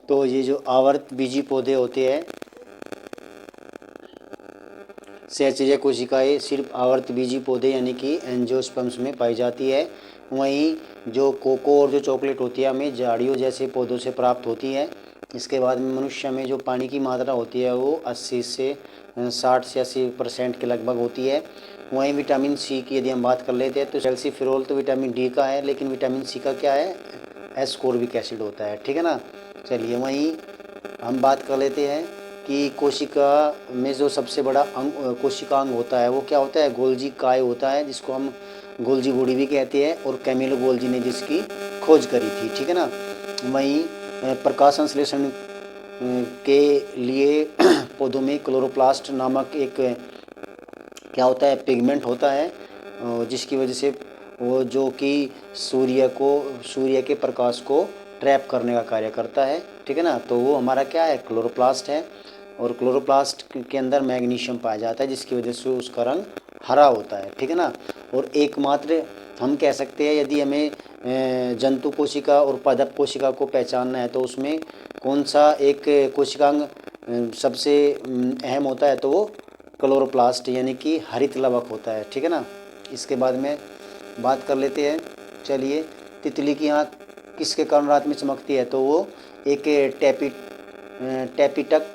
तो ये जो आवर्त बीजी पौधे होते हैं, सहचर्या कोशिकाएं सिर्फ आवर्त बीजी पौधे यानी कि एंजियोस्पर्म्स में पाई जाती है। वहीं जो कोको और जो चॉकलेट होती है हमें झाड़ियों जैसे पौधों से प्राप्त होती है। इसके बाद में मनुष्य में जो पानी की मात्रा होती है वो 80 से 60 से 80% के लगभग होती है। वहीं विटामिन सी की यदि हम बात कर लेते हैं तो सैल्सिफेरोल तो विटामिन डी का है, लेकिन विटामिन सी का क्या है, एस्कॉर्बिक एसिड होता है। ठीक है ना। चलिए वहीं हम बात कर लेते हैं कि कोशिका में जो सबसे बड़ा अंग कोशिकांग होता है वो क्या होता है, गोल्जी काय होता है, जिसको हम गोल्जी बॉडी भी कहते हैं, और कैमिलो गोल्जी ने जिसकी खोज करी थी। ठीक है ना। वहीं प्रकाश संश्लेषण के लिए पौधों में क्लोरोप्लास्ट नामक एक क्या होता है, पिगमेंट होता है, जिसकी वजह से वो जो कि सूर्य के प्रकाश को ट्रैप करने का कार्य करता है। ठीक है ना। तो वो हमारा क्या है, क्लोरोप्लास्ट है, और क्लोरोप्लास्ट के अंदर मैग्नीशियम पाया जाता है, जिसकी वजह से उसका रंग हरा होता है। ठीक है ना। और एकमात्र हम कह सकते हैं यदि हमें जंतु कोशिका और पादप कोशिका को पहचानना है तो उसमें कौन सा एक कोशिकांग सबसे अहम होता है, तो वो क्लोरोप्लास्ट यानी कि हरित लवक होता है। ठीक है ना। इसके बाद में बात कर लेते हैं, चलिए, तितली की आँख किसके कारण रात में चमकती है, तो वो एक टैपिटक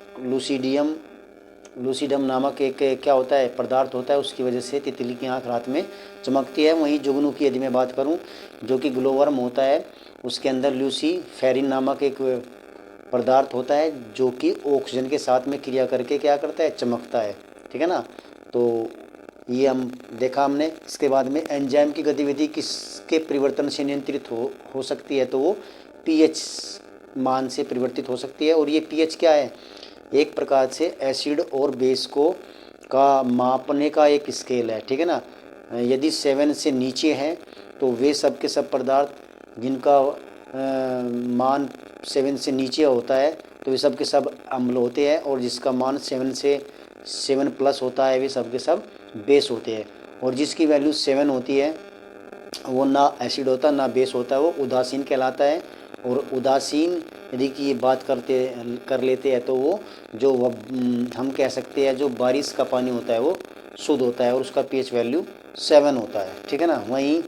लूसीडम नामक एक क्या होता है, पदार्थ होता है, उसकी वजह से तितली की आँख रात में चमकती है। वहीं जुगनू की यदि मैं बात करूं, जो कि ग्लोवर्म होता है, उसके अंदर ल्यूसीफेरिन नामक एक पदार्थ होता है जो कि ऑक्सीजन के साथ में क्रिया करके क्या करता है, चमकता है। ठीक है ना। तो ये हम देखा हमने। इसके बाद में एंजाइम की गतिविधि किसके परिवर्तन से नियंत्रित हो सकती है, तो वो पीएच मान से परिवर्तित हो सकती है। और ये पीएच क्या है, एक प्रकार से एसिड और बेस को का मापने का एक स्केल है। ठीक है ना। यदि 7 से नीचे है तो वे सब के सब पदार्थ जिनका मान 7 से नीचे होता है तो वे सब के सब अम्ल होते हैं, और जिसका मान 7 प्लस होता है वे सब के सब बेस होते हैं। और जिसकी वैल्यू 7 होती है वो ना एसिड होता ना बेस होता है, वो उदासीन कहलाता है। और उदासीन यदि की बात कर लेते हैं तो वो जो हम कह सकते हैं जो बारिश का पानी होता है वो शुद्ध होता है, और उसका पीएच वैल्यू 7 होता है। ठीक है ना। वहीं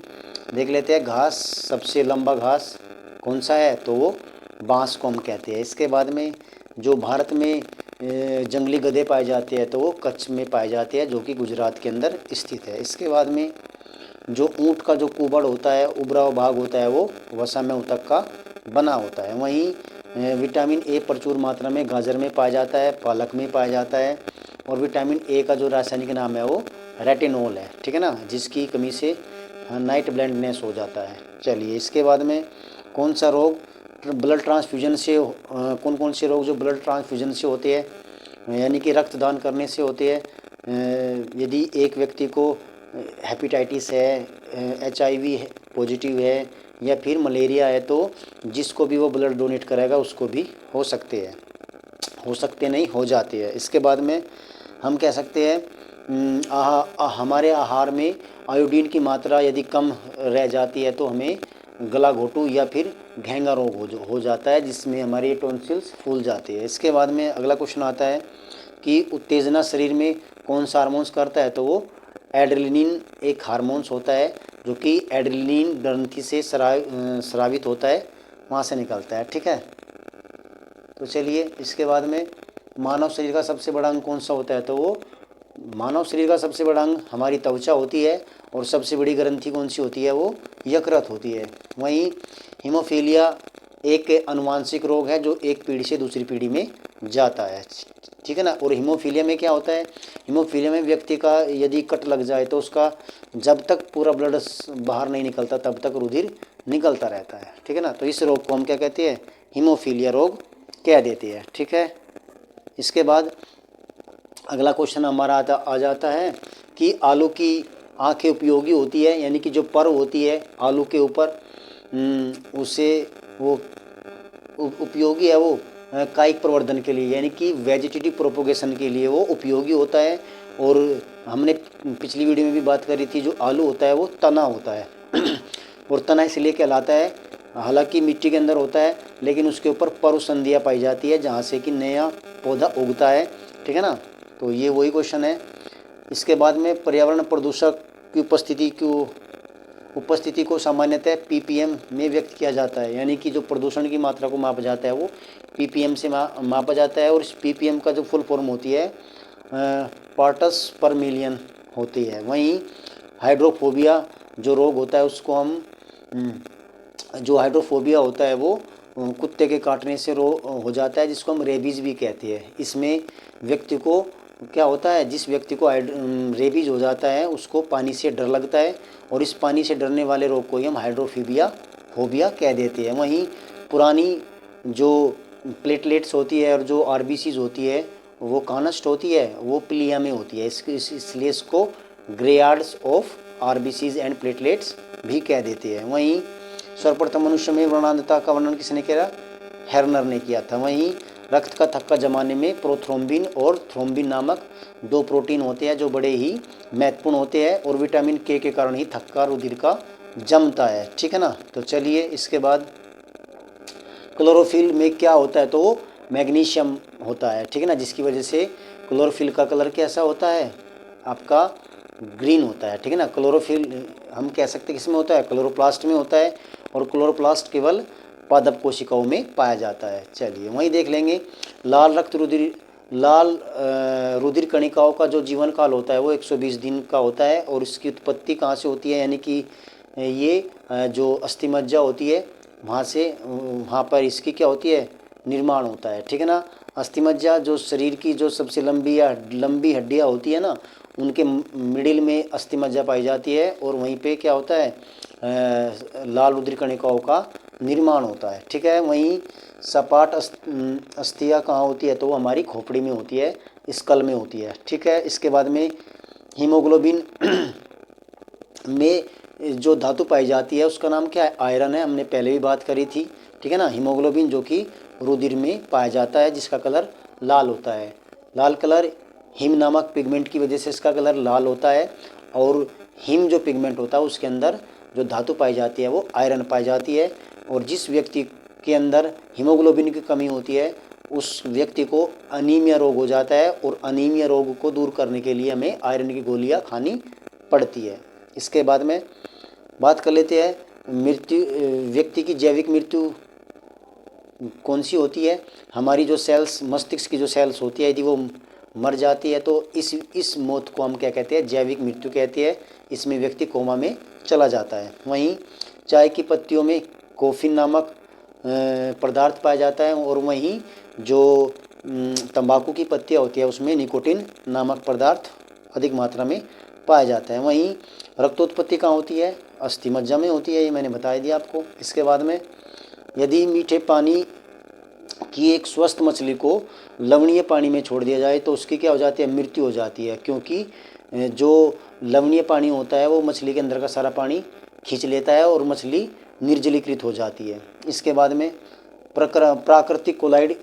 देख लेते हैं घास, सबसे लंबा घास कौन सा है, तो वो बांस को हम कहते हैं। इसके बाद में जो भारत में जंगली गधे पाए जाते हैं तो वो कच्छ में पाए जाते हैं, जो कि गुजरात के अंदर स्थित है। इसके बाद में जो ऊँट का जो कुबड़ होता है, उभरा हुआ भाग होता है, वो वसा में ऊतक का बना होता है। वहीं विटामिन ए प्रचुर मात्रा में गाजर में पाया जाता है, पालक में पाया जाता है, और विटामिन ए का जो रासायनिक नाम है वो रेटिनॉल है। ठीक है ना। जिसकी कमी से नाइट ब्लाइंडनेस हो जाता है। चलिए, इसके बाद में कौन सा रोग ब्लड ट्रांसफ्यूजन से कौन कौन से रोग जो ब्लड ट्रांसफ्यूजन से होते हैं यानी कि रक्तदान करने से होते हैं। यदि एक व्यक्ति को हेपेटाइटिस है, HIV पॉजिटिव है, या फिर मलेरिया है, तो जिसको भी वो ब्लड डोनेट करेगा उसको भी हो सकते हैं, हो सकते नहीं हो जाते हैं। इसके बाद में हम कह सकते हैं हमारे आहार में आयोडीन की मात्रा यदि कम रह जाती है तो हमें गला घोटू या फिर घेंगा रोग हो जाता है, जिसमें हमारी टॉन्सिल्स फूल जाती है। इसके बाद में अगला क्वेश्चन आता है कि उत्तेजना शरीर में कौन सा हार्मोन्स करता है, तो वो एड्रेनलिन एक हार्मोन्स होता है जो कि एड्रेनलिन ग्रंथि से स्रावित होता है, वहाँ से निकलता है। ठीक है। तो चलिए, इसके बाद में मानव शरीर का सबसे बड़ा अंग कौन सा होता है, तो वो मानव शरीर का सबसे बड़ा अंग हमारी त्वचा होती है, और सबसे बड़ी ग्रंथि कौन सी होती है, वो यकृत होती है। वहीं हीमोफीलिया एक अनुवांशिक रोग है जो एक पीढ़ी से दूसरी पीढ़ी में जाता है। ठीक है ना। और हीमोफीलिया में क्या होता है, हीमोफीलिया में व्यक्ति का यदि कट लग जाए तो उसका जब तक पूरा ब्लड बाहर नहीं निकलता तब तक रुधिर निकलता रहता है। ठीक है ना। तो इस रोग को हम क्या कहते हैं, हीमोफीलिया रोग कह देते हैं। ठीक है। इसके बाद अगला क्वेश्चन हमारा आ जाता है कि आलू की आँखें उपयोगी होती है, यानी कि जो पर होती है आलू के ऊपर उसे वो उपयोगी है, वो कायिक प्रवर्धन के लिए यानी कि वेजिटेटिव प्रोपोगेशन के लिए वो उपयोगी होता है। और हमने पिछली वीडियो में भी बात करी थी, जो आलू होता है वो तना होता है और तना इसलिए कहलाता है हालांकि मिट्टी के अंदर होता है, लेकिन उसके ऊपर पर्वसंधियाँ पाई जाती है जहाँ से कि नया पौधा उगता है। ठीक है ना, तो ये वही क्वेश्चन है। इसके बाद में पर्यावरण प्रदूषक की उपस्थिति को सामान्यतः ppm में व्यक्त किया जाता है, यानी कि जो प्रदूषण की मात्रा को मापा जाता है वो ppm से मापा जाता है। और इस ppm का जो फुल फॉर्म होती है पार्ट्स पर मिलियन होती है। वहीं हाइड्रोफोबिया जो रोग होता है उसको हम जो हाइड्रोफोबिया होता है वो कुत्ते के काटने से हो जाता है, जिसको हम रेबीज़ भी कहते हैं। इसमें व्यक्ति को क्या होता है, जिस व्यक्ति को रेबीज़ हो जाता है उसको पानी से डर लगता है, और इस पानी से डरने वाले रोग को ही हम हाइड्रोफोबिया कह देते हैं। वहीं पुरानी जो प्लेटलेट्स होती है और जो आरबीसीज होती है वो कहाँ नष्ट होती है, वो प्लिया में होती है। इसलिए इसको ग्रेयार्ड्स ऑफ आरबीसीज एंड प्लेटलेट्स भी कह देते हैं। वहीं सर्वप्रथम मनुष्य में वर्णांधता का वर्णन किसने किया, हेर्नर ने किया था। वहीं रक्त का थक्का जमाने में प्रोथ्रोम्बिन और थ्रोम्बिन नामक दो प्रोटीन होते हैं जो बड़े ही महत्वपूर्ण होते हैं, और विटामिन के कारण ही थक्का रुधिर का जमता है। ठीक है ना, तो चलिए इसके बाद क्लोरोफिल में क्या होता है, तो मैग्नीशियम होता है। ठीक है ना, जिसकी वजह से क्लोरोफिल का कलर कैसा होता है, आपका ग्रीन होता है। ठीक है ना, क्लोरोफिल हम कह सकते हैं किसमें होता है, क्लोरोप्लास्ट में होता है, और क्लोरोप्लास्ट केवल पादप कोशिकाओं में पाया जाता है। चलिए वहीं देख लेंगे लाल रुधिर कणिकाओं का जो जीवन काल होता है वो 120 दिन का होता है, और इसकी उत्पत्ति कहाँ से होती है, यानी कि ये जो अस्थिमज्जा होती है वहाँ पर इसकी क्या होती है, निर्माण होता है। ठीक है ना, अस्थिमज्जा जो शरीर की जो सबसे लंबी हड्डियाँ होती है ना, उनके मिडिल में अस्थिमज्जा पाई जाती है, और वहीं पे क्या होता है, लाल रुधिर कणिकाओं का निर्माण होता है। ठीक है, वहीं सपाट अस्थियाँ कहाँ होती है, तो वो हमारी खोपड़ी में होती है, स्कल में होती है। ठीक है, इसके बाद में हीमोग्लोबिन में जो धातु पाई जाती है उसका नाम क्या है, आयरन है, हमने पहले भी बात करी थी। ठीक है ना, हीमोग्लोबिन जो कि रुधिर में पाया जाता है, जिसका कलर लाल होता है। लाल कलर हिम नामक पिगमेंट की वजह से इसका कलर लाल होता है, और हिम जो पिगमेंट होता है उसके अंदर जो धातु पाई जाती है वो आयरन पाई जाती है। और जिस व्यक्ति के अंदर हीमोग्लोबिन की कमी होती है उस व्यक्ति को अनीमिया रोग हो जाता है, और अनीमिया रोग को दूर करने के लिए हमें आयरन की गोलियां खानी पड़ती है। इसके बाद में बात कर लेते हैं व्यक्ति की जैविक मृत्यु कौन सी होती है। हमारी जो सेल्स, मस्तिष्क की जो सेल्स होती है, यदि वो मर जाती है तो इस मौत को हम क्या कहते हैं, जैविक मृत्यु कहते हैं। इसमें व्यक्ति कोमा में चला जाता है। वहीं चाय की पत्तियों में कोफीन नामक पदार्थ पाया जाता है, और वहीं जो तंबाकू की पत्तियाँ होती है उसमें निकोटिन नामक पदार्थ अधिक मात्रा में पाया जाता है। वहीं रक्तोत्पत्ति कहाँ होती है, अस्थिमज्जा में होती है, ये मैंने बता दिया आपको। इसके बाद में यदि मीठे पानी की एक स्वस्थ मछली को लवणीय पानी में छोड़ दिया जाए तो उसकी क्या हो जाती है, मृत्यु हो जाती है, क्योंकि जो लवणीय पानी होता है वो मछली के अंदर का सारा पानी खींच लेता है और मछली निर्जलीकृत हो जाती है। इसके बाद में प्राकृतिक कोलाइड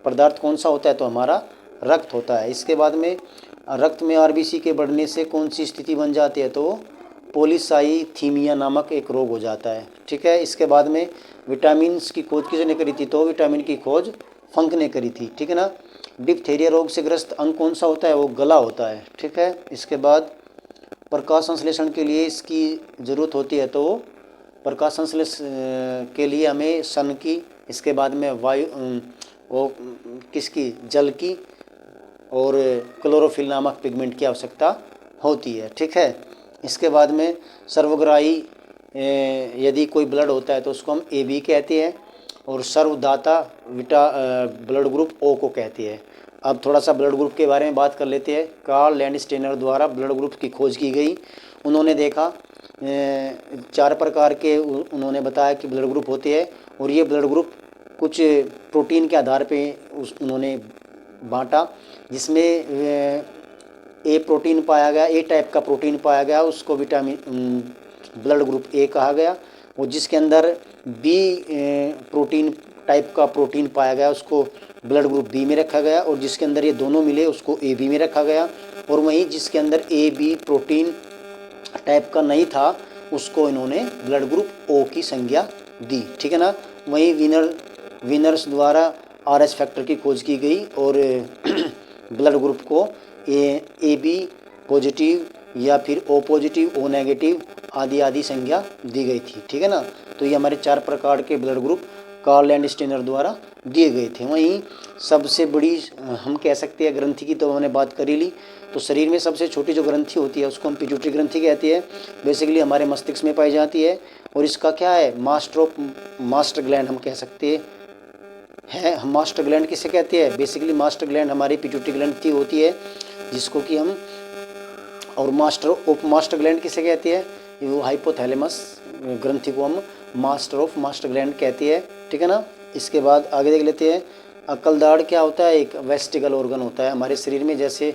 पदार्थ कौन सा होता है, तो हमारा रक्त होता है। इसके बाद में रक्त में आरबीसी के बढ़ने से कौन सी स्थिति बन जाती है, तो पॉलीसाइथीमिया नामक एक रोग हो जाता है। ठीक है, इसके बाद में विटामिन की खोज किसने करी थी, तो विटामिन की खोज फंक ने करी थी। ठीक है ना, डिप्थीरिया रोग से ग्रस्त अंग कौन सा होता है, वो गला होता है। ठीक है, इसके बाद प्रकाश संश्लेषण के लिए इसकी ज़रूरत होती है, तो प्रकाश संश्लेषण के लिए हमें सन की, इसके बाद में वायु वो किसकी, जल की, और क्लोरोफिल नामक पिगमेंट की आवश्यकता होती है। ठीक है, इसके बाद में सर्वग्राही यदि कोई ब्लड होता है तो उसको हम AB कहते हैं, और सर्वदाता ब्लड ग्रुप O को कहते हैं। अब थोड़ा सा ब्लड ग्रुप के बारे में बात कर लेते हैं। कार्ल लैंडस्टेनर द्वारा ब्लड ग्रुप की खोज की गई। उन्होंने देखा 4 प्रकार के उन्होंने बताया कि ब्लड ग्रुप होते हैं, और ये ब्लड ग्रुप कुछ प्रोटीन के आधार पे उन्होंने बांटा, जिसमें ए प्रोटीन पाया गया, ए टाइप का प्रोटीन पाया गया, उसको ब्लड ग्रुप A कहा गया। और जिसके अंदर B प्रोटीन टाइप का प्रोटीन पाया गया उसको ब्लड ग्रुप B में रखा गया, और जिसके अंदर ये दोनों मिले उसको AB में रखा गया। और वहीं जिसके अंदर AB प्रोटीन टाइप का नहीं था उसको इन्होंने ब्लड ग्रुप O की संज्ञा दी, ठीक है ना। वहीं विनर्स द्वारा आरएच फैक्टर की खोज की गई और ब्लड ग्रुप को ए बी पॉजिटिव या फिर ओ पॉजिटिव, ओ नेगेटिव आदि आदि संज्ञा दी गई थी, ठीक है ना। तो ये हमारे 4 प्रकार के blood group Karl Landsteiner द्वारा दिए गए थे। वहीं सबसे बड़ी हम कह सकते हैं ग्रंथि की तो हमने बात कर ही ली। तो शरीर में सबसे छोटी जो ग्रंथि होती है उसको हम पिट्यूटरी ग्रंथि कहते हैं। बेसिकली हमारे मस्तिष्क में पाई जाती है और इसका क्या है, मास्टर ग्लैंड हम कह सकते हैं। हम मास्टर ग्लैंड किसे कहते हैं, बेसिकली मास्टर ग्लैंड हमारी पिट्यूटरी ग्रंथि होती है, जिसको कि हम, और मास्टर ग्लैंड किसे कहते हैं, वो हाइपोथैलेमस ग्रंथि को हम मास्टर ग्लैंड कहते हैं, ठीक है ना। इसके बाद आगे देख लेते हैं। अक्लदाड़ क्या होता है, एक वेस्टिगल ऑर्गन होता है हमारे शरीर में। जैसे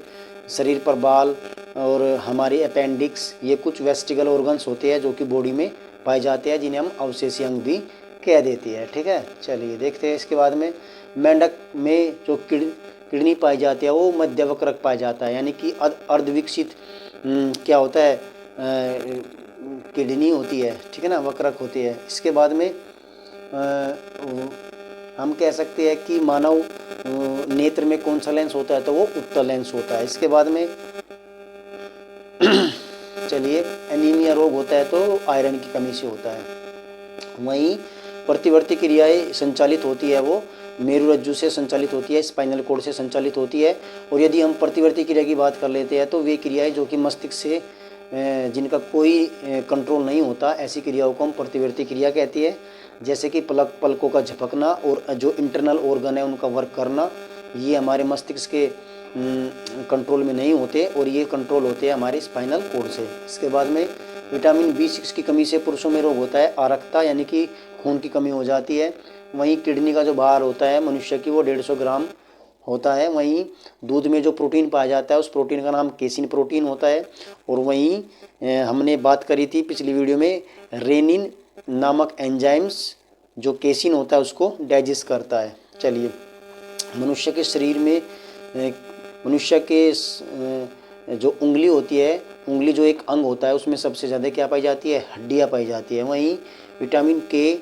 शरीर पर बाल और हमारी अपेंडिक्स, ये कुछ वेस्टिगल ऑर्गन्स होते हैं जो कि बॉडी में पाए जाते हैं, जिन्हें हम अवशेषीय अंग भी कह देते हैं, ठीक है। चलिए देखते हैं इसके बाद में। मेंढक में जो किडनी पाई जाती है वो मध्यवक्रक पाया जाता है, यानी कि अर्धविकसित क्या होता है, किडनी होती है, ठीक है ना, वक्रक होती है। इसके बाद में हम कह सकते हैं कि मानव नेत्र में कौन सा लेंस होता है, तो वो उत्तल लेंस होता है। इसके बाद में चलिए, एनीमिया रोग होता है तो आयरन की कमी से होता है। वहीं प्रतिवर्ती क्रियाएं संचालित होती है वो मेरुरज्जु से संचालित होती है, स्पाइनल कॉर्ड से संचालित होती है। और यदि हम प्रतिवर्ती क्रिया की बात कर लेते हैं तो वे क्रियाएं जो कि मस्तिष्क से जिनका कोई कंट्रोल नहीं होता, ऐसी क्रियाओं को हम प्रतिवर्ती क्रिया कहती है। जैसे कि पलकों का झपकना और जो इंटरनल ऑर्गन है उनका वर्क करना, ये हमारे मस्तिष्क के कंट्रोल में नहीं होते और ये कंट्रोल होते हैं हमारे स्पाइनल कॉर्ड से। इसके बाद में विटामिन B6 की कमी से पुरुषों में रोग होता है आरक्ता, यानी कि खून की कमी हो जाती है। वहीं किडनी का जो भार होता है मनुष्य की वो 150 ग्राम होता है। वहीं दूध में जो प्रोटीन पाया जाता है उस प्रोटीन का नाम केसिन प्रोटीन होता है। और वहीं हमने बात करी थी पिछली वीडियो में, रेनिन नामक एंजाइम्स जो केसिन होता है उसको डाइजेस्ट करता है। चलिए, मनुष्य के शरीर में मनुष्य के जो उंगली होती है, उंगली जो एक अंग होता है उसमें सबसे ज़्यादा क्या पाई जाती है, हड्डियाँ पाई जाती है। वहीं विटामिन के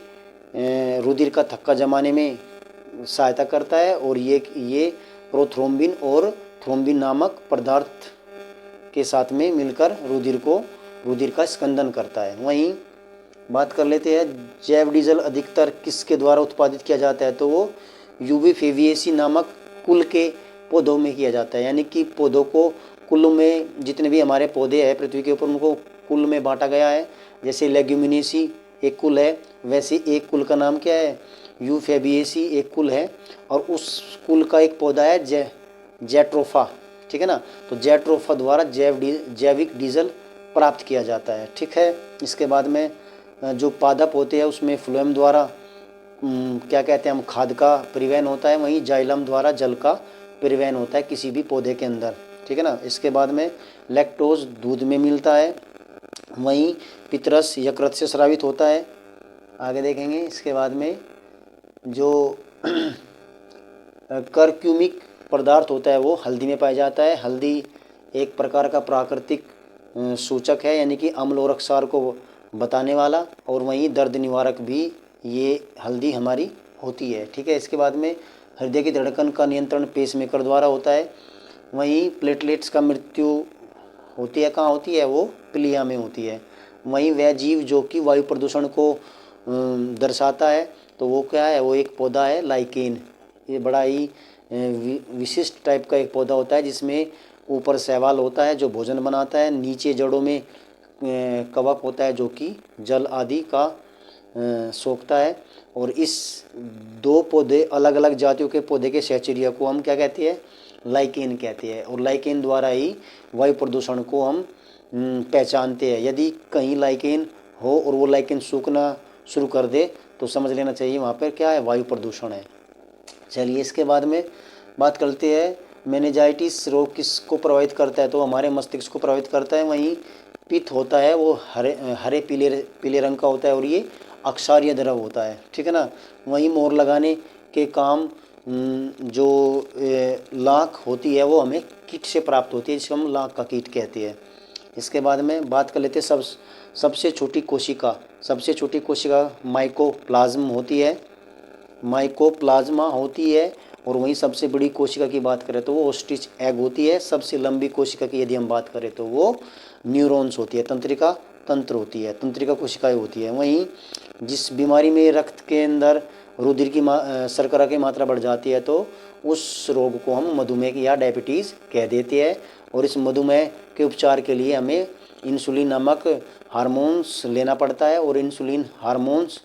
रुधिर का थक्का जमाने में सहायता करता है और ये प्रोथ्रोम्बिन और थ्रोम्बिन नामक पदार्थ के साथ में मिलकर रुधिर का स्कंदन करता है। वहीं बात कर लेते हैं, जैव डीजल अधिकतर किसके द्वारा उत्पादित किया जाता है, तो वो यूवी फेविएसी नामक कुल के पौधों में किया जाता है। यानी कि पौधों को कुल में, जितने भी हमारे पौधे हैं पृथ्वी के ऊपर उनको कुल में बांटा गया है। जैसे लेग्यूमिनेसी एक कुल है, वैसे एक कुल का नाम क्या है, यूफेबिएसी एक कुल है, और उस कुल का एक पौधा है जैट्रोफा, ठीक है ना। तो जैट्रोफा द्वारा जैविक डीजल प्राप्त किया जाता है, ठीक है। इसके बाद में जो पादप होते हैं उसमें फ्लोएम द्वारा क्या कहते हैं हम, खाद का परिवहन होता है। वहीं जाइलम द्वारा जल का परिवहन होता है किसी भी पौधे के अंदर, ठीक है ना। इसके बाद में लैक्टोज दूध में मिलता है। वहीं पितरस यकृत से स्रावित होता है, आगे देखेंगे। इसके बाद में जो करक्यूमिक पदार्थ होता है वो हल्दी में पाया जाता है। हल्दी एक प्रकार का प्राकृतिक सूचक है, यानी कि अम्ल और क्षार को बताने वाला, और वहीं दर्द निवारक भी ये हल्दी हमारी होती है, ठीक है। इसके बाद में हृदय की धड़कन का नियंत्रण पेसमेकर द्वारा होता है। वहीं प्लेटलेट्स का मृत्यु होती है, कहाँ होती है, वो प्लिया में होती है। वहीं वह जीव जो कि वायु प्रदूषण को दर्शाता है तो वो क्या है, वो एक पौधा है लाइकेन। ये बड़ा ही विशिष्ट टाइप का एक पौधा होता है जिसमें ऊपर शैवाल होता है जो भोजन बनाता है, नीचे जड़ों में कवक होता है जो कि जल आदि का सोखता है। और इस दो पौधे, अलग अलग जातियों के पौधे के सहचर्य को हम क्या कहते हैं, लाइकेन कहते हैं। और लाइकेन द्वारा ही वायु प्रदूषण को हम पहचानते हैं। यदि कहीं लाइकेन हो और वो लाइकेन सूखना शुरू कर दे तो समझ लेना चाहिए वहाँ पर क्या है, वायु प्रदूषण है। चलिए, इसके बाद में बात करते हैं, मेनिंजाइटिस रोग किसको प्रभावित करता है, तो हमारे मस्तिष्क को प्रभावित करता है। वहीं पित्त होता है वो हरे पीले रंग का होता है और ये अक्षारीय द्रव होता है, ठीक है ना। वहीं मोहर लगाने के काम जो लाख होती है वो हमें कीट से प्राप्त होती है, जिसे हम लाख का कीट कहते हैं। इसके बाद में बात कर लेते हैं सबसे छोटी कोशिका। सबसे छोटी कोशिका माइकोप्लाज्म होती है, माइकोप्लाज्मा होती है। और वहीं सबसे बड़ी कोशिका की बात करें तो वो ओस्ट्रिच एग होती है। सबसे लंबी कोशिका की यदि हम बात करें तो वो न्यूरॉन्स होती है, तंत्रिका तंत्र होती है, तंत्रिका कोशिकाएं होती है। वहीं जिस बीमारी में रक्त के अंदर रुधिर की शर्करा की मात्रा बढ़ जाती है तो उस रोग को हम मधुमेह या डायबिटीज़ कह देते हैं। और इस मधुमेह के उपचार के लिए हमें इंसुलिन नामक हार्मोन्स लेना पड़ता है। और इंसुलिन हार्मोन्स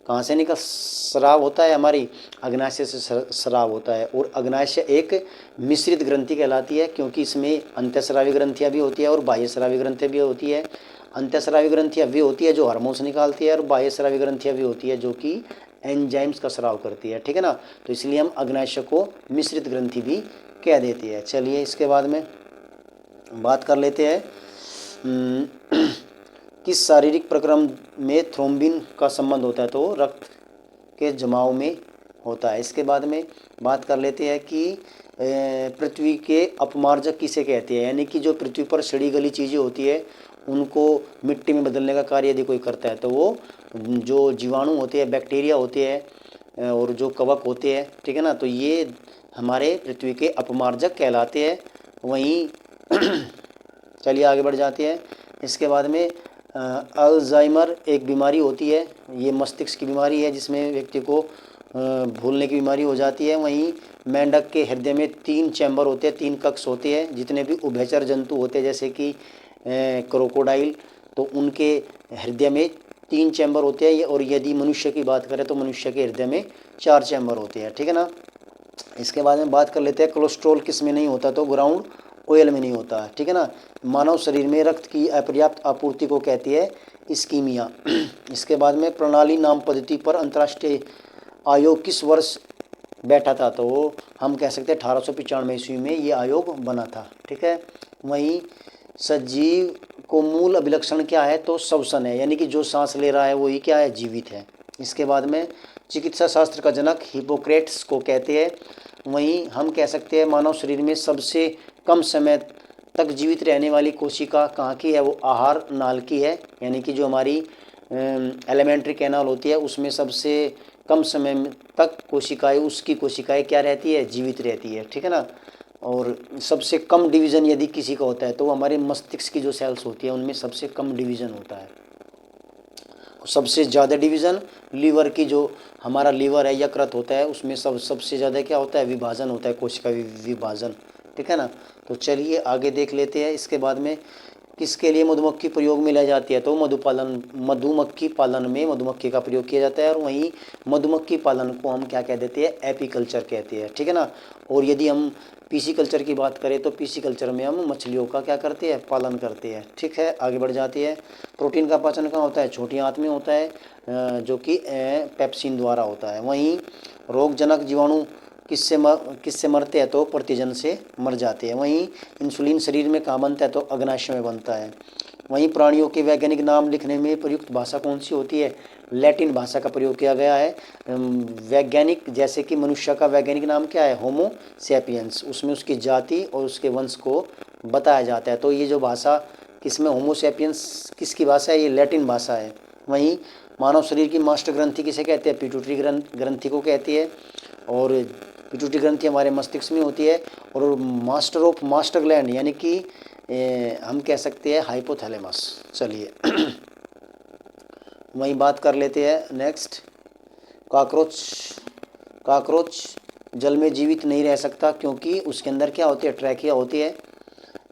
कहाँ से निकल स्राव होता है, हमारी अग्नाशय से स्राव होता है। और अग्नाशय एक मिश्रित ग्रंथि कहलाती है, क्योंकि इसमें अंतःस्रावी ग्रंथियाँ भी होती है और बाह्यस्रावी ग्रंथियाँ भी होती है। अंतःस्रावी ग्रंथियाँ भी होती है जो हार्मोन्स निकालती है, और बाह्यस्रावी ग्रंथियाँ भी होती है जो कि एंजाइम्स का स्राव करती है, ठीक है ना। तो इसलिए हम अग्नाशय को मिश्रित ग्रंथि भी कह देते हैं। चलिए इसके बाद में बात कर लेते हैं किस शारीरिक प्रक्रम में थ्रोम्बिन का संबंध होता है, तो रक्त के जमाव में होता है। इसके बाद में बात कर लेते हैं कि पृथ्वी के अपमार्जक किसे कहते हैं, यानी कि जो पृथ्वी पर सड़ी गली चीज़ें होती है उनको मिट्टी में बदलने का कार्य यदि कोई करता है तो वो जो जीवाणु होते हैं, बैक्टीरिया होते हैं और जो कवक होते हैं, ठीक है ना, तो ये हमारे पृथ्वी के अपमार्जक कहलाते हैं। वहीं चलिए आगे बढ़ जाते हैं। इसके बाद में अल्जाइमर एक बीमारी होती है, ये मस्तिष्क की बीमारी है जिसमें व्यक्ति को भूलने की बीमारी हो जाती है। वहीं मेंढक के हृदय में 3 चैम्बर होते हैं, 3 कक्ष होते हैं। जितने भी उभयचर जंतु होते हैं जैसे कि क्रोकोडाइल, तो उनके हृदय में 3 चैम्बर होते हैं। और यदि मनुष्य की बात करें तो मनुष्य के हृदय में 4 चैम्बर होते हैं, ठीक है ना। इसके बाद में बात कर लेते हैं कोलेस्ट्रॉल किस में नहीं होता, तो ग्राउंड ऑयल में नहीं होता, ठीक है ना। मानव शरीर में रक्त की अपर्याप्त आपूर्ति को कहती है इस्कीमिया। इसके बाद में प्रणाली नाम पद्धति पर अंतर्राष्ट्रीय आयोग किस वर्ष बैठा था, तो वो हम कह सकते हैं 1895 ईस्वी में ये आयोग बना था, ठीक है। वहीं सजीव को मूल अभिलक्षण क्या है, तो श्वसन है, यानी कि जो सांस ले रहा है वही क्या है, जीवित है। इसके बाद में चिकित्सा शास्त्र का जनक हिपोक्रेट्स को कहते हैं। वहीं हम कह सकते हैं मानव शरीर में सबसे कम समय तक जीवित रहने वाली कोशिका कहाँ की है, वो आहार नाल की है, यानी कि जो हमारी एलिमेंट्री कैनाल होती है उसमें सबसे कम समय तक कोशिकाएं, उसकी कोशिकाएं क्या रहती है, जीवित रहती है, ठीक है ना। और सबसे कम डिवीज़न यदि किसी का होता है तो हमारे मस्तिष्क की जो सेल्स होती है उनमें सबसे कम डिवीज़न होता है। सबसे ज़्यादा डिवीज़न लीवर की, जो हमारा लीवर है, यकृत होता है, उसमें सबसे ज़्यादा क्या होता है, विभाजन होता है, कोशिका विभाजन, ठीक है ना। तो चलिए आगे देख लेते हैं। इसके बाद में किसके लिए मधुमक्खी प्रयोग में लाई जाती है, तो मधुमक्खी पालन में मधुमक्खी का प्रयोग किया जाता है। और वहीं मधुमक्खी पालन को हम क्या कह देते हैं, एपीकल्चर कहते हैं, ठीक है ना। और यदि हम पीसी कल्चर की बात करें तो पीसी कल्चर में हम मछलियों का क्या करते हैं, पालन करते हैं, ठीक है। आगे बढ़ जाती है। प्रोटीन का पाचन कहाँ होता है, छोटी आंत में होता है, जो कि पेप्सिन द्वारा होता है। वहीं रोगजनक जीवाणु किससे मरते हैं, तो प्रतिजन से मर जाते हैं। वहीं इंसुलिन शरीर में कहाँ बनता है, तो अग्नाशय में बनता है। वहीं प्राणियों के वैज्ञानिक नाम लिखने में प्रयुक्त भाषा कौन सी होती है, लैटिन भाषा का प्रयोग किया गया है। वैज्ञानिक जैसे कि मनुष्य का वैज्ञानिक नाम क्या है, होमो सैपियंस, उसमें उसकी जाति और उसके वंश को बताया जाता है। तो ये जो भाषा किसमें, होमो सैपियंस किसकी भाषा है, ये लैटिन भाषा है। वहीं मानव शरीर की मास्टर ग्रंथि किसे कहते हैं, पिट्यूटरी ग्रंथि को कहती है। और पिट्यूटरी ग्रंथि हमारे मस्तिष्क में होती है। और मास्टर ऑफ मास्टर ग्लैंड यानी कि हम कह सकते हैं हाइपोथैलेमस। चलिए वहीं बात कर लेते हैं नेक्स्ट। काकरोच जल में जीवित नहीं रह सकता क्योंकि उसके अंदर क्या होती है, ट्रैकिया होती है।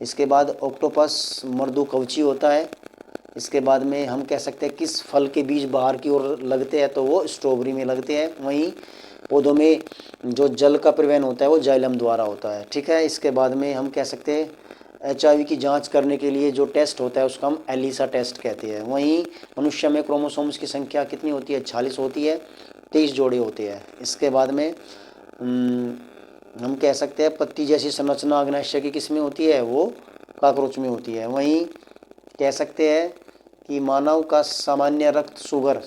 इसके बाद ऑक्टोपस मर्दुकवची होता है। इसके बाद में हम कह सकते हैं किस फल के बीज बाहर की ओर लगते हैं, तो वो स्ट्रॉबेरी में लगते हैं। वहीं पौधों में जो जल का परिवहन होता है वो जाइलम द्वारा होता है, ठीक है। इसके बाद में हम कह सकते हैं HIV की जांच करने के लिए जो टेस्ट होता है उसका हम एलिसा टेस्ट कहते हैं। वहीं मनुष्य में क्रोमोसोम्स की संख्या कितनी होती है, 46 होती है, 23 जोड़े होते हैं। इसके बाद में हम कह सकते हैं पत्ती जैसी संरचना अग्नाशय की किस में होती है, वो काकरोच में होती है। वहीं कह सकते हैं कि मानव का सामान्य रक्त शुगर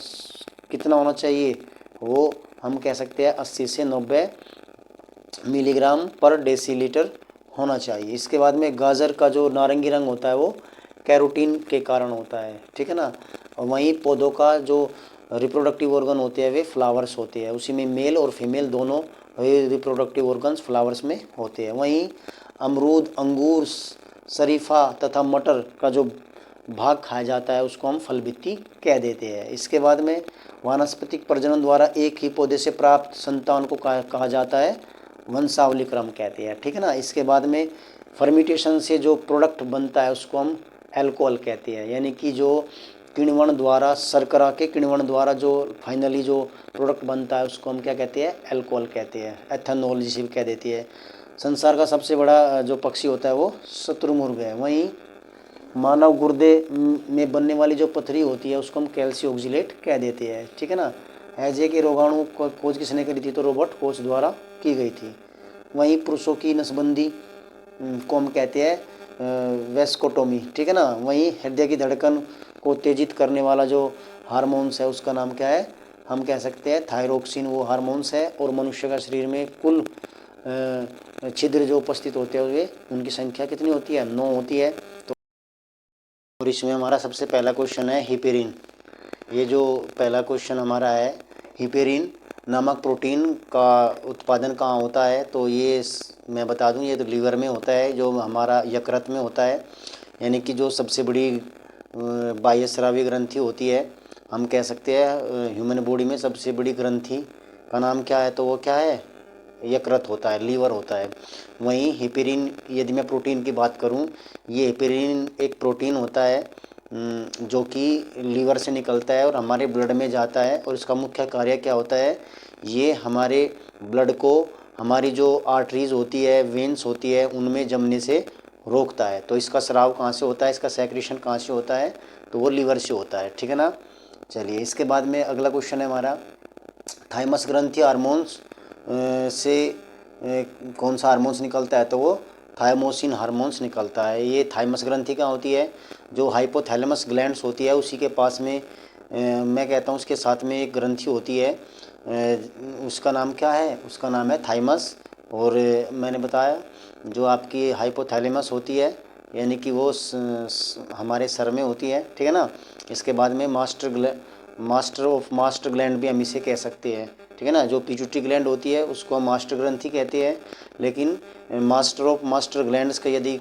कितना होना चाहिए, वो हम कह सकते हैं 80 से 90 मिलीग्राम पर डेसीलीटर होना चाहिए। इसके बाद में गाजर का जो नारंगी रंग होता है वो कैरोटीन के कारण होता है, ठीक है ना। और वहीं पौधों का जो रिप्रोडक्टिव ऑर्गन होते हैं वे फ्लावर्स होते हैं, उसी में मेल और फीमेल दोनों रिप्रोडक्टिव ऑर्गन्स फ्लावर्स में होते हैं। वहीं अमरूद, अंगूर, शरीफा तथा मटर का जो भाग खाया जाता है उसको हम फलबित्ती कह देते हैं। इसके बाद में वानस्पतिक प्रजनन द्वारा एक ही पौधे से प्राप्त संतान को कहा जाता है वंशावली क्रम कहते हैं, ठीक है ना। इसके बाद में फर्मिटेशन से जो प्रोडक्ट बनता है उसको हम एल्कोहल कहते हैं, यानी कि जो किण्वन द्वारा, शर्करा के किण्वन द्वारा जो फाइनली जो प्रोडक्ट बनता है उसको हम क्या कहते हैं, एल्कोहल कहते हैं, एथेनॉल जिसे भी कह देती है। संसार का सबसे बड़ा जो पक्षी होता है वो शुतुरमुर्ग है। वहीं मानव गुर्दे में बनने वाली जो पथरी होती है उसको हम कैल्शियम ऑक्जिलेट कह देते हैं, ठीक है ना। हैजे के रोगाणु को खोज किसने करी थी, तो रॉबर्ट कोच द्वारा की गई थी। वहीं पुरुषों की नसबंदी को हम कहते हैं वेस्कोटोमी, ठीक है ना। वहीं हृदय की धड़कन को तेजित करने वाला जो हार्मोन्स है उसका नाम क्या है, हम कह सकते हैं थायरोक्सिन, वो हार्मोन्स है। और मनुष्य का शरीर में कुल छिद्र जो उपस्थित होते हैं वे उनकी संख्या कितनी होती है, 9 होती है। तो और इसमें हमारा सबसे पहला क्वेश्चन है हिपेरिन। ये जो पहला क्वेश्चन हमारा है, हिपेरिन नामक प्रोटीन का उत्पादन कहाँ होता है, तो ये मैं बता दूं ये तो लीवर में होता है, जो हमारा यकृत में होता है, यानी कि जो सबसे बड़ी बाह्यस्रावी ग्रंथि होती है, हम कह सकते हैं ह्यूमन बॉडी में सबसे बड़ी ग्रंथि का नाम क्या है, तो वो क्या है, यकृत होता है, लीवर होता है। वहीं हिपेरिन, यदि मैं प्रोटीन की बात करूं, ये हिपेरिन एक प्रोटीन होता है जो कि लीवर से निकलता है और हमारे ब्लड में जाता है। और इसका मुख्य कार्य क्या होता है, ये हमारे ब्लड को, हमारी जो आर्टरीज होती है, वेन्स होती है, उनमें जमने से रोकता है। तो इसका स्राव कहाँ से होता है, इसका सेक्रेशन कहाँ से होता है, तो वो लीवर से होता है, ठीक है ना। चलिए इसके बाद में अगला क्वेश्चन है हमारा, थाइमस ग्रंथि हार्मोन्स से कौन सा हार्मोन्स निकलता है, तो वो थायमोसिन हार्मोन्स निकलता है। ये थाइमस ग्रंथि कहाँ होती है, जो हाइपोथैलेमस ग्लैंड्स होती है उसी के पास में मैं कहता हूँ उसके साथ में एक ग्रंथि होती है, उसका नाम क्या है, उसका नाम है थाइमस। और मैंने बताया जो आपकी हाइपोथैलेमस होती है, यानी कि वो हमारे सर में होती है, ठीक है ना। इसके बाद में मास्टर ग्लैंड भी हम इसे कह सकते हैं, ठीक है ना। जो पिट्यूटरी ग्लैंड होती है उसको हम मास्टर ग्रंथि कहते हैं, लेकिन मास्टर ग्लैंड्स का यदि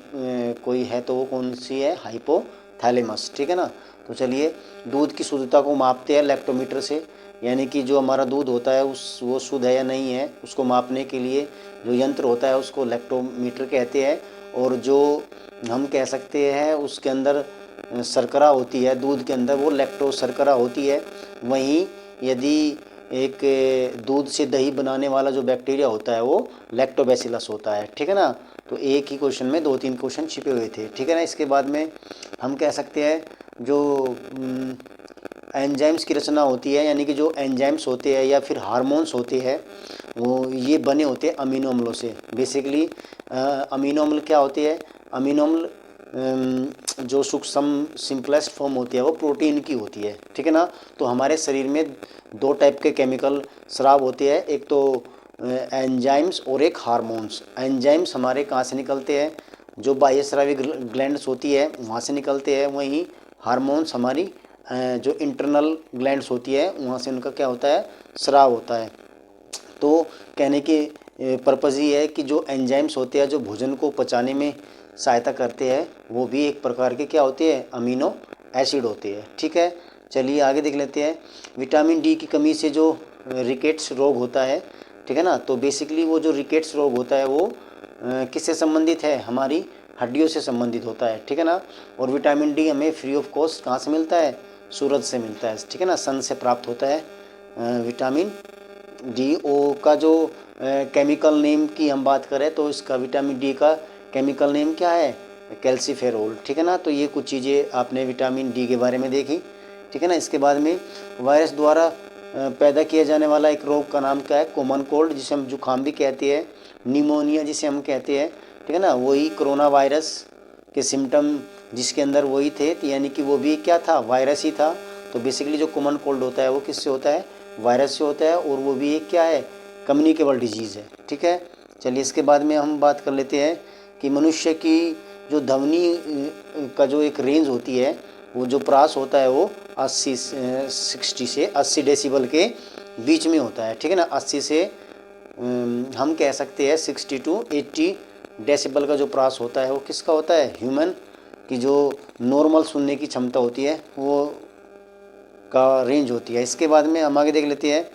कोई है तो वो कौन सी है, हाइपोथैलेमस, ठीक है ना। तो चलिए दूध की शुद्धता को मापते हैं लैक्टोमीटर से, यानी कि जो हमारा दूध होता है वो शुद्ध है या नहीं है उसको मापने के लिए जो यंत्र होता है उसको लैक्टोमीटर कहते हैं। और जो हम कह सकते हैं उसके अंदर शर्करा होती है, दूध के अंदर वो लैक्टो शर्करा होती है। वहीं यदि एक दूध से दही बनाने वाला जो बैक्टीरिया होता है वो लैक्टोबैसिलस होता है, ठीक है ना। तो एक ही क्वेश्चन में 2-3 क्वेश्चन छिपे हुए थे, ठीक है ना। इसके बाद में हम कह सकते हैं जो एंजाइम्स की रचना होती है, यानी कि जो एंजाइम्स होते हैं या फिर हार्मोन्स होते हैं वो ये बने होते हैं अमीनो अम्लों से। बेसिकली अमीनो अम्ल क्या होते हैं, अमीनो अम्ल जो सूक्ष्म सिंपलेस्ट फॉर्म होती है वो प्रोटीन की होती है, ठीक है ना। तो हमारे शरीर में 2 टाइप के केमिकल स्राव होते हैं, एक तो एंजाइम्स और एक हार्मोन्स। एंजाइम्स हमारे कहाँ से निकलते हैं, जो बाह्यस्रावी ग्लैंड्स होती है वहाँ से निकलते हैं। वहीं हार्मोन्स हमारी जो इंटरनल ग्लैंड्स होती है वहाँ से उनका क्या होता है, स्राव होता है। तो कहने की पर्पज़ ये है कि जो एंजाइम्स होते हैं जो भोजन को पचाने में सहायता करते हैं वो भी एक प्रकार के क्या होते हैं, अमीनो एसिड होते हैं, ठीक है। चलिए आगे देख लेते हैं, विटामिन डी की कमी से जो रिकेट्स रोग होता है, ठीक है ना। तो बेसिकली वो जो रिकेट्स रोग होता है वो किससे संबंधित है, हमारी हड्डियों से संबंधित होता है, ठीक है ना। और विटामिन डी हमें फ्री ऑफ कॉस्ट कहाँ से मिलता है, सूरज से मिलता है, ठीक है ना, सन से प्राप्त होता है विटामिन डी। ओ का जो केमिकल नेम की हम बात करें तो इसका विटामिन डी का केमिकल नेम क्या है, कैल्सीफेरोल, ठीक है ना। तो ये कुछ चीज़ें आपने विटामिन डी के बारे में देखी, ठीक है ना। इसके बाद में वायरस द्वारा पैदा किया जाने वाला एक रोग का नाम क्या है, कॉमन कोल्ड, जिसे हम जुकाम भी कहते हैं, निमोनिया जिसे हम कहते हैं, ठीक है ना। वही कोरोना वायरस के सिम्टम जिसके अंदर वही थे, यानी कि वो भी क्या था, वायरस ही था। तो बेसिकली जो कॉमन कोल्ड होता है वो किससे होता है, वायरस से होता है, और वो भी एक क्या है, कम्युनिकेबल डिजीज़ है, ठीक है। चलिए इसके बाद में हम बात कर लेते हैं कि मनुष्य की जो ध्वनि का जो एक रेंज होती है, वो जो प्रास होता है वो 60 से 80 डेसिबल के बीच में होता है, ठीक है ना। 80 से हम कह सकते हैं 60 टू 80 डेसिबल का जो प्रास होता है वो किसका होता है, ह्यूमन की जो नॉर्मल सुनने की क्षमता होती है वो का रेंज होती है। इसके बाद में हम आगे देख लेते हैं,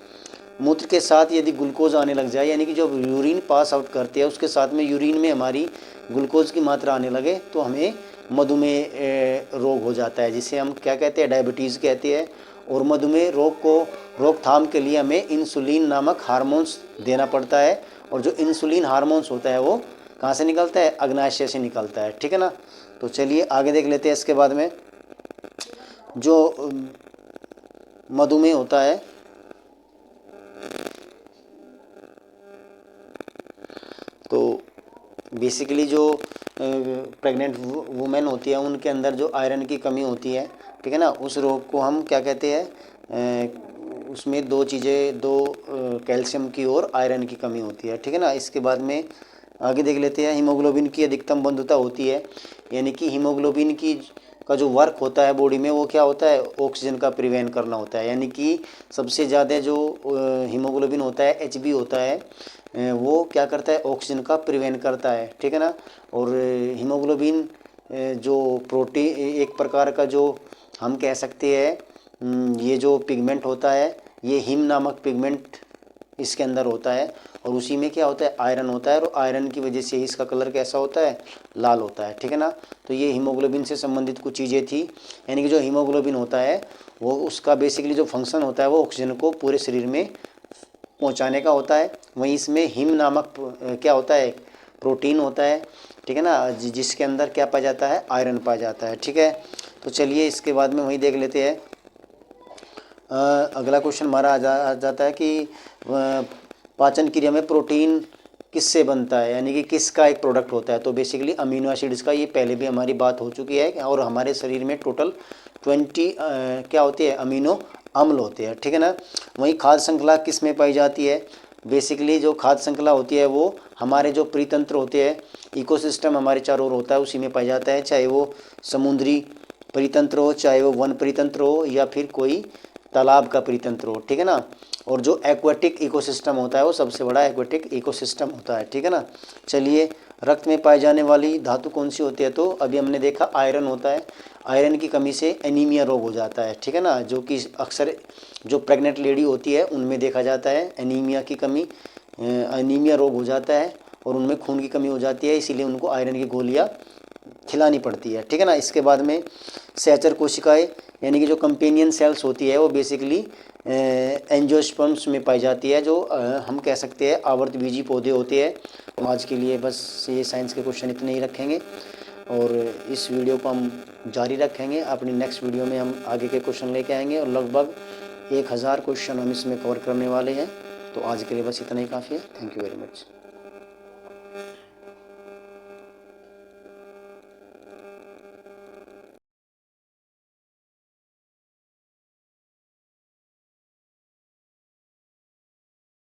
मूत्र के साथ यदि ग्लूकोज आने लग जाए, यानी कि जो यूरिन पास आउट करते हैं उसके साथ में यूरिन में हमारी ग्लूकोज की मात्रा आने लगे तो हमें मधुमेह रोग हो जाता है, जिसे हम क्या कहते हैं, डायबिटीज़ कहते हैं। और मधुमेह रोग को रोकथाम के लिए हमें इंसुलिन नामक हार्मोन्स देना पड़ता है, और जो इंसुलिन हार्मोन्स होता है वो कहाँ से निकलता है, अग्नाशय से निकलता है, ठीक है ना। तो चलिए आगे देख लेते हैं। इसके बाद में जो मधुमेह होता है, तो बेसिकली जो प्रेग्नेंट वुमेन होती है उनके अंदर जो आयरन की कमी होती है, ठीक है ना, उस रोग को हम क्या कहते हैं, उसमें दो चीज़ें, कैल्शियम की और आयरन की कमी होती है, ठीक है ना। इसके बाद में आगे देख लेते हैं, हीमोग्लोबिन की अधिकतम बंधुता होती है, यानी कि हीमोग्लोबिन की का जो वर्क होता है बॉडी में वो क्या होता है, ऑक्सीजन का प्रिवेंट करना होता है, यानी कि सबसे ज़्यादा जो हीमोग्लोबिन होता है, एचबी होता है, वो क्या करता है, ऑक्सीजन का प्रिवेंट करता है, ठीक है ना। और हीमोग्लोबिन जो प्रोटीन, एक प्रकार का जो हम कह सकते हैं, ये जो पिगमेंट होता है, ये हिम नामक पिगमेंट इसके अंदर होता है, और उसी में क्या होता है, आयरन होता है, और आयरन की वजह से ही इसका कलर कैसा होता है, लाल होता है, ठीक है ना। तो ये हीमोग्लोबिन से संबंधित कुछ चीज़ें थी, यानी कि जो हीमोग्लोबिन होता है वो उसका बेसिकली जो फंक्शन होता है वो ऑक्सीजन को पूरे शरीर में पहुंचाने का होता है। वहीं इसमें हिम नामक क्या होता है, प्रोटीन होता है, ठीक है ना, जिसके अंदर क्या पाया जाता है, आयरन पाया जाता है, ठीक है। तो चलिए इसके बाद में वही देख लेते हैं। अगला क्वेश्चन हमारा आ जाता है कि पाचन क्रिया में प्रोटीन किससे बनता है, यानी कि किसका एक प्रोडक्ट होता है। तो बेसिकली अमीनो एसिड्स का, ये पहले भी हमारी बात हो चुकी है, और हमारे शरीर में टोटल 20 क्या होती है, अमीनो अम्ल होते हैं, ठीक है ना। वहीं खाद्य श्रृंखला किस में पाई जाती है, बेसिकली जो खाद्य श्रृंखला होती है वो हमारे जो परितंत्र होते हैं, इकोसिस्टम हमारे चारों ओर होता है, उसी में पाया जाता है, चाहे वो समुद्री परितंत्र हो, चाहे वो वन परितंत्र हो, या फिर कोई तालाब का परितंत्र हो, ठीक है ना। और जो एक्वाटिक इकोसिस्टम होता है वो सबसे बड़ा एक्वाटिक इकोसिस्टम होता है, ठीक है ना। चलिए, रक्त में पाई जाने वाली धातु कौन सी होती है, तो अभी हमने देखा आयरन होता है। आयरन की कमी से एनीमिया रोग हो जाता है, ठीक है ना, जो कि अक्सर जो प्रेग्नेंट लेडी होती है उनमें देखा जाता है, एनीमिया की कमी, एनीमिया रोग हो जाता है, और उनमें खून की कमी हो जाती है, इसीलिए उनको आयरन की गोलियाँ खिलानी पड़ती है, ठीक है ना। इसके बाद में सहचर कोशिकाएं, यानी कि जो कंपेनियन सेल्स होती है वो बेसिकली एंजियोस्पर्म्स में पाई जाती है, जो हम कह सकते हैं आवर्तबीजी पौधे होते हैं। तो आज के लिए बस ये साइंस के क्वेश्चन इतने ही रखेंगे, और इस वीडियो को हम जारी रखेंगे। अपनी नेक्स्ट वीडियो में हम आगे के क्वेश्चन लेके आएंगे, और लगभग 1000 क्वेश्चन हम इसमें कवर करने वाले हैं। तो आज के लिए बस इतना ही काफ़ी है। Thank you very much.